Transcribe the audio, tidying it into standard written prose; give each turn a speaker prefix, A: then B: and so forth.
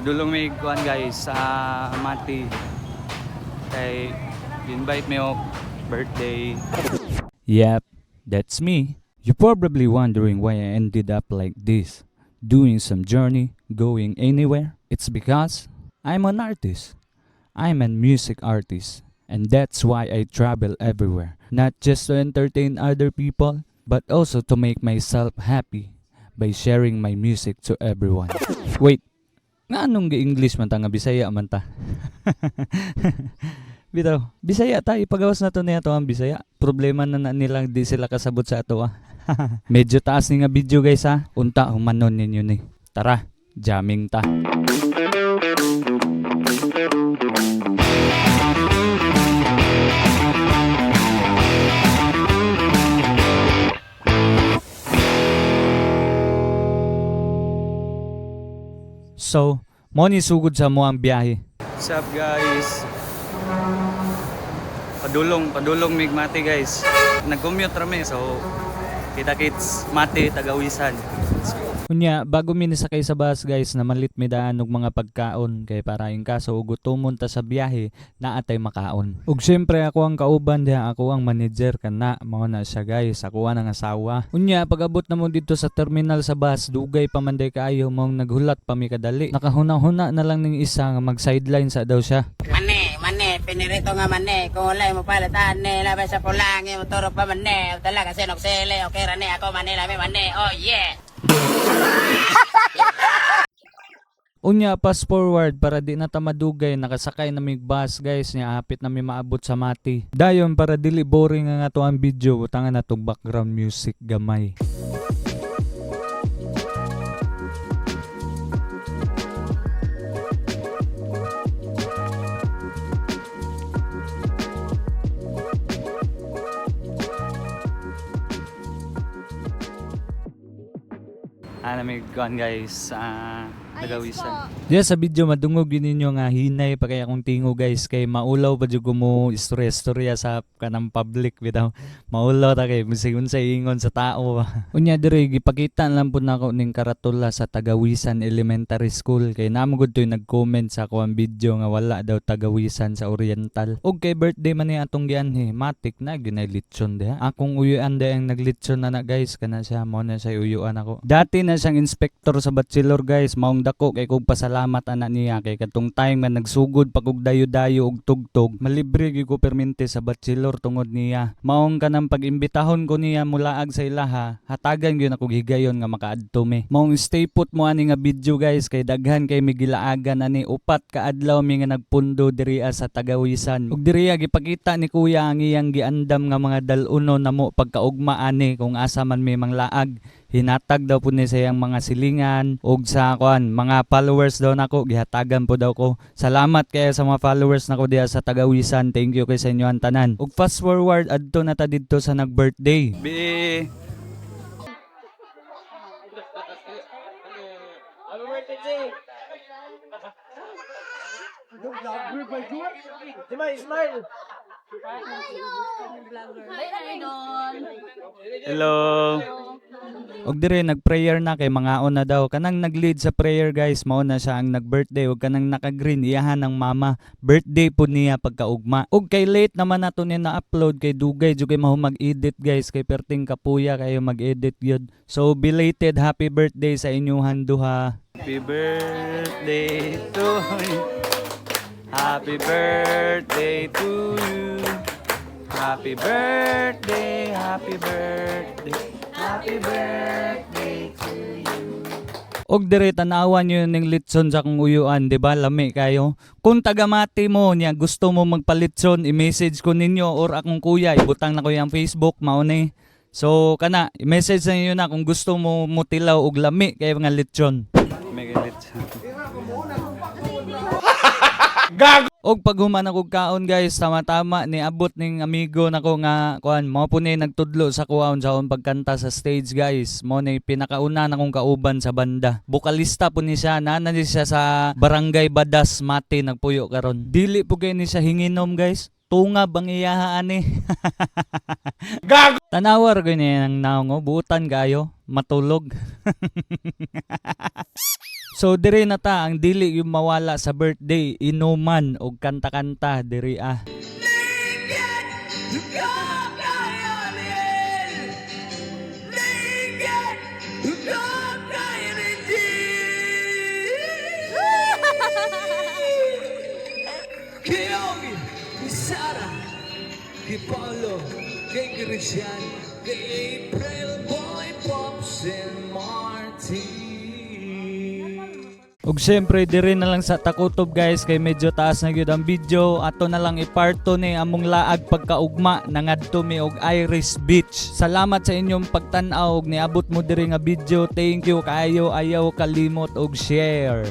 A: Padulong may kuan guys sa Mati. Kay invite me og birthday.
B: Yep, that's me. You're probably wondering why I ended up like this, doing some journey, going anywhere. It's because I'm an artist. I'm a music artist, and that's why I travel everywhere. Not just to entertain other people, but also to make myself happy by sharing my music to everyone. Wait, nga anong ga-English man ta nga Bisaya man ta? Bitaw, Bisaya ta, ipagawas na to niya to ang Bisaya. Problema na nilang di sila kasabot sa ato ah. Medyo taas ni nga video guys ha. Unta humanon ninyo ni. Tara, jamming ta. So, mo ni sugod sa mo ang biyahe.
A: What's up guys? Padulong mig Mati guys. Nag-commute rami so kita-kits Mati Tagawisan.
B: Unya, bago mi nisakay sa bus guys, na malit mi daan og mga pagkaon kay para in kaso ug gutomon ta sa biyahe na atay makaon. Ug syempre ako ang kauban diha, ako ang manager kana, mao na siya guys, ako ang asawa. Unya, pag-abot na mo dito sa terminal sa bus, dugay pa man day kaayo mong naghulat pa mi kadali. Nakahuna-huna na lang ning isa nga mag-sideline sa daw siya.
C: Mane, pinirito nga mane, kung wala mo palitan ne, labay sa pulangi, motoro pa mane, talaga sinoksele, okay rane, ako mane, lami mane, oh yeah!
B: Unya, fast forward para di na ta madugay, nakasakay na mig bus guys, nya hapit na mi maabot sa Mati. Dayon para dili boring nga to ang video, butangan na tong background music gamay.
A: May kuan guys sa Tagawisan.
B: Diya sa video madungog din ninyo nga hinay pa kaya akong tingo guys, kay maulaw pa jud ko mo istorya sa kanang public bitaw. Maulaw ta kay musigon sa ingon sa tao. Unya dire gipakita lang pud nako ning karatula sa Tagawisan Elementary School, kay namo gud toy nag-comment sa akong video nga wala daw Tagawisan sa Oriental. Og kay birthday man ni atong gianhi, matik na ginay litson diha. Akong uyuan day ang naglitson na guys, kana siya mo na siya uyuan ako. Dati na siyang inspector sa bachelor guys, maong dako kay kog pasalamat ana niya kay katong time nga nagsugod pag og dayo-dayo og tugtog, malibre gyud ko permente sa bachelor tungod niya. Maong kanang pag-imbitahon ko niya mulaag sa ilaha, hatagan gyud ako higayon nga makaadto me. Maong stay put mo ani nga video guys, kay daghan kay migilaagan ani, upat ka adlaw mi nga nagpundo diriya sa Tagawisan. Ug diriya gipakita ni kuya ang iyang giandam nga mga daluno namo pagkaugma ani kung asa man may manglaag. Hinatag daw po ni sa iyang mga silingan ug sa kuan mga followers daw nako, gihatagan po daw ko. Salamat kaya sa mga followers nako diha sa Tagawisan. Thank you kay sa inyo ang tanan. Ug fast forward adto na ta didto sa nag-birthday.
A: Bi Hello.
B: Og dire nag-prayer na kay mangaon na daw. Kanang nag-lead sa prayer guys, mao na siya ang nag-birthday. Ug kanang naka-green iyahan ng mama. Birthday po niya pagkaugma. Ug kay late naman nato ni na-upload kay dugay jud kay mahu mag-edit guys, kay perting kapuya kayo mag-edit gyud. So belated happy birthday sa inyuhan duha.
A: Happy birthday to you. Happy birthday to you. Happy birthday, happy birthday, happy birthday to you.
B: Og dire tanawan nyo ning litson sa kong uyuan, di ba? Lami kayo. Kung taga Mati mo niya gusto mo magpalitson, i-message ko ninyo or akong kuya, ibutang na ko yung Facebook, mao ni. So kana, i-message na niyo na kung gusto mo mutilaw og lami kay mga litson.
A: May litson.
B: Og pag human ako kaon guys, tama-tama ni abot ning amigo nako nga kuan, mao po ni nagtudlo sa kuwaon sa akong pagkanta sa stage guys. Mao ni pinakauna na kong kauban sa banda. Bokalista po ni siya, nana ni siya sa Barangay Badas Mati nagpuyo karon. Dili po kay ni siya hinginom guys. Tunga bang iyahaan ni. Gago. Tanawar ko niya ng naong buutan kayo, matulog. So diri na ta ang dili yung mawala sa birthday, inuman og kanta-kanta diri ah.
D: Kay Ogie, kay Sarah, kay Paulo, kay Christian, kay April, Boy, Pops, and Martin.
B: Ug syempre diri na lang sa Takutob guys kay medyo taas na gyud ang video. Ato na lang iparto ni among laag pagkaugma nangadto mi og Iris Beach. Salamat sa inyong pagtan-aw og niabot mo diri nga video. Thank you kaayo, ayaw kalimot og share.